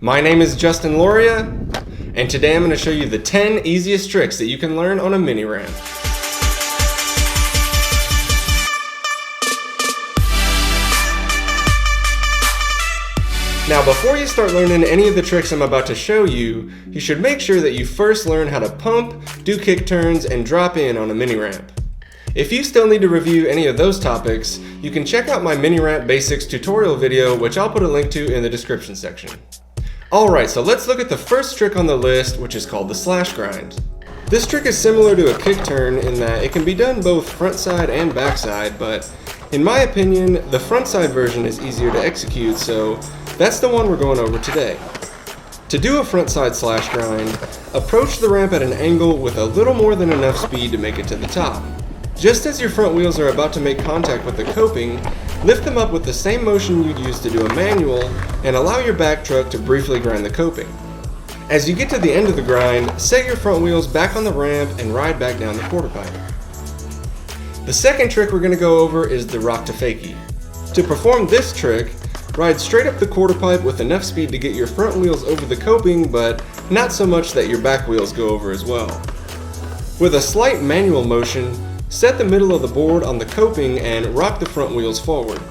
My name is Justin Loria, and today I'm going to show you the 10 easiest tricks that you can learn on a mini ramp. Now before you start learning any of the tricks I'm about to show you, you should make sure that you first learn how to pump, do kick turns, and drop in on a mini ramp. If you still need to review any of those topics, you can check out my mini ramp basics tutorial video, which I'll put a link to in the description section. Alright, so let's look at the first trick on the list, which is called the slash grind. This trick is similar to a kick turn in that it can be done both frontside and backside, but in my opinion, the frontside version is easier to execute, so that's the one we're going over today. To do a frontside slash grind, approach the ramp at an angle with a little more than enough speed to make it to the top. Just as your front wheels are about to make contact with the coping, lift them up with the same motion you'd use to do a manual and allow your back truck to briefly grind the coping. As you get to the end of the grind, set your front wheels back on the ramp and ride back down the quarter pipe. The second trick we're going to go over is the rock to fakie. To perform this trick, ride straight up the quarter pipe with enough speed to get your front wheels over the coping, but not so much that your back wheels go over as well. With a slight manual motion, set the middle of the board on the coping and rock the front wheels forward.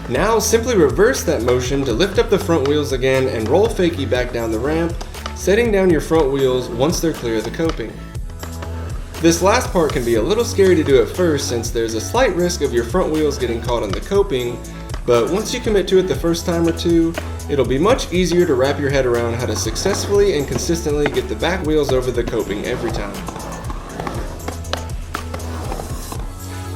Now simply reverse that motion to lift up the front wheels again and roll fakie back down the ramp, setting down your front wheels once they're clear of the coping. This last part can be a little scary to do at first since there's a slight risk of your front wheels getting caught on the coping, but once you commit to it the first time or two, it'll be much easier to wrap your head around how to successfully and consistently get the back wheels over the coping every time.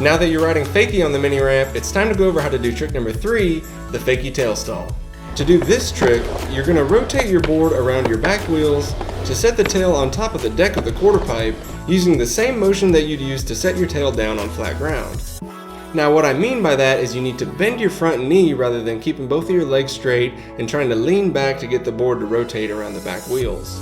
Now that you're riding fakie on the mini ramp, it's time to go over how to do trick number 3, the fakie tail stall. To do this trick, you're going to rotate your board around your back wheels to set the tail on top of the deck of the quarter pipe using the same motion that you'd use to set your tail down on flat ground. Now what I mean by that is you need to bend your front knee rather than keeping both of your legs straight and trying to lean back to get the board to rotate around the back wheels.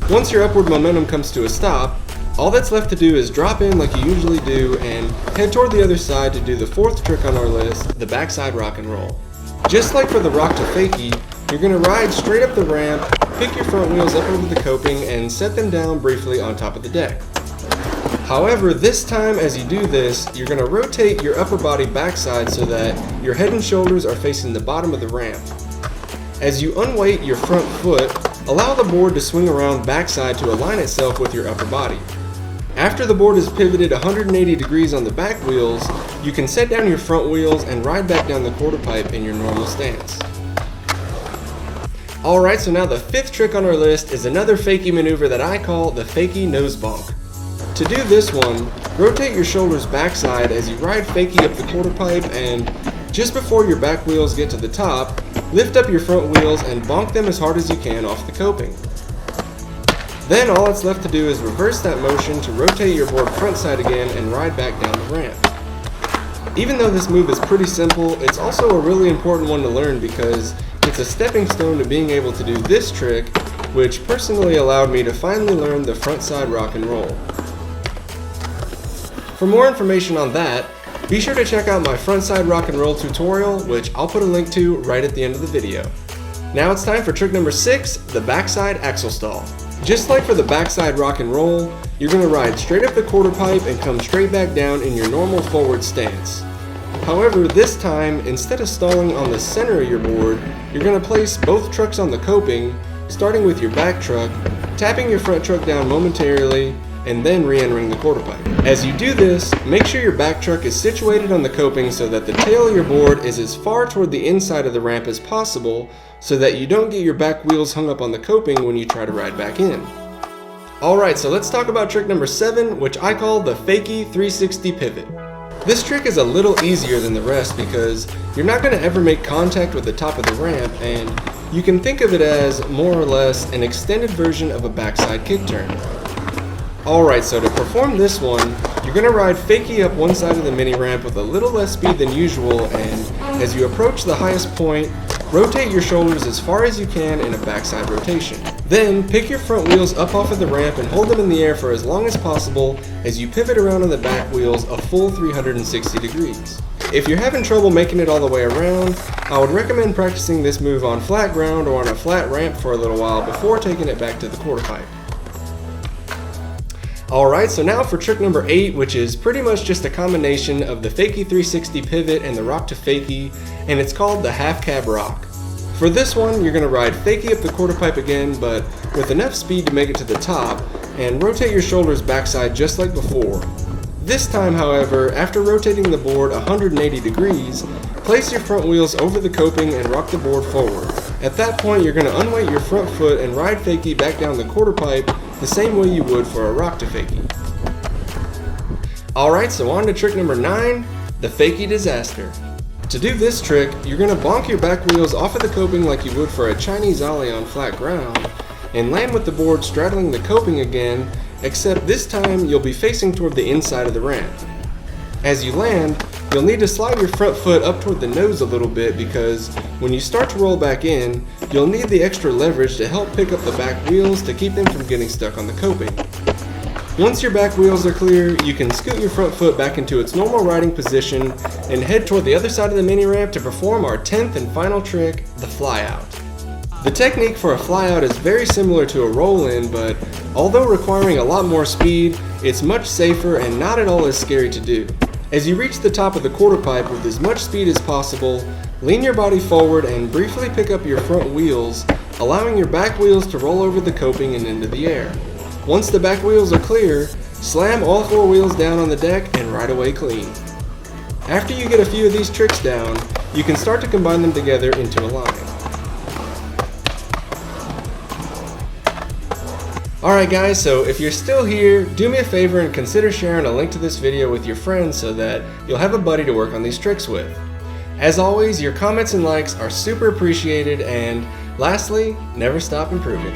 Once your upward momentum comes to a stop, all that's left to do is drop in like you usually do and head toward the other side to do the fourth trick on our list, the backside rock and roll. Just like for the rock to fakie, you're going to ride straight up the ramp, pick your front wheels up over the coping, and set them down briefly on top of the deck. However, this time as you do this, you're going to rotate your upper body backside so that your head and shoulders are facing the bottom of the ramp. As you unweight your front foot, allow the board to swing around backside to align itself with your upper body. After the board is pivoted 180 degrees on the back wheels, you can set down your front wheels and ride back down the quarter pipe in your normal stance. Alright, so now the fifth trick on our list is another fakie maneuver that I call the fakie nose bonk. To do this one, rotate your shoulders backside as you ride fakie up the quarter pipe and, just before your back wheels get to the top, lift up your front wheels and bonk them as hard as you can off the coping. Then all that's left to do is reverse that motion to rotate your board frontside again and ride back down the ramp. Even though this move is pretty simple, it's also a really important one to learn because it's a stepping stone to being able to do this trick, which personally allowed me to finally learn the frontside rock and roll. For more information on that, be sure to check out my frontside rock and roll tutorial, which I'll put a link to right at the end of the video. Now it's time for trick number 6, the backside axle stall. Just like for the backside rock and roll, you're going to ride straight up the quarter pipe and come straight back down in your normal forward stance. However, this time, instead of stalling on the center of your board, you're going to place both trucks on the coping, starting with your back truck, tapping your front truck down momentarily, and then re-entering the quarter pipe. As you do this, make sure your back truck is situated on the coping so that the tail of your board is as far toward the inside of the ramp as possible so that you don't get your back wheels hung up on the coping when you try to ride back in. Alright, so let's talk about trick number 7, which I call the fakie 360 pivot. This trick is a little easier than the rest because you're not going to ever make contact with the top of the ramp, and you can think of it as more or less an extended version of a backside kick turn. Alright, so to perform this one, you're going to ride fakie up one side of the mini ramp with a little less speed than usual, and as you approach the highest point, rotate your shoulders as far as you can in a backside rotation. Then pick your front wheels up off of the ramp and hold them in the air for as long as possible as you pivot around on the back wheels a full 360 degrees. If you're having trouble making it all the way around, I would recommend practicing this move on flat ground or on a flat ramp for a little while before taking it back to the quarter pipe. Alright, so now for trick number 8, which is pretty much just a combination of the Fakie 360 pivot and the rock to Fakie, and it's called the half cab rock. For this one, you're going to ride Fakie up the quarter pipe again, but with enough speed to make it to the top, and rotate your shoulders backside just like before. This time, however, after rotating the board 180 degrees, place your front wheels over the coping and rock the board forward. At that point, you're going to unweight your front foot and ride Fakie back down the quarter pipe the same way you would for a rock to Fakie. Alright, so on to trick number 9, the Fakie disaster. To do this trick, you're going to bonk your back wheels off of the coping like you would for a Chinese ollie on flat ground, and land with the board straddling the coping again, except this time you'll be facing toward the inside of the ramp. As you land, you'll need to slide your front foot up toward the nose a little bit because when you start to roll back in, you'll need the extra leverage to help pick up the back wheels to keep them from getting stuck on the coping. Once your back wheels are clear, you can scoot your front foot back into its normal riding position and head toward the other side of the mini ramp to perform our 10th and final trick, the flyout. The technique for a flyout is very similar to a roll-in, but although requiring a lot more speed, it's much safer and not at all as scary to do. As you reach the top of the quarter pipe with as much speed as possible, lean your body forward and briefly pick up your front wheels, allowing your back wheels to roll over the coping and into the air. Once the back wheels are clear, slam all 4 wheels down on the deck and ride away clean. After you get a few of these tricks down, you can start to combine them together into a line. Alright guys, so if you're still here, do me a favor and consider sharing a link to this video with your friends so that you'll have a buddy to work on these tricks with. As always, your comments and likes are super appreciated, and lastly, never stop improving.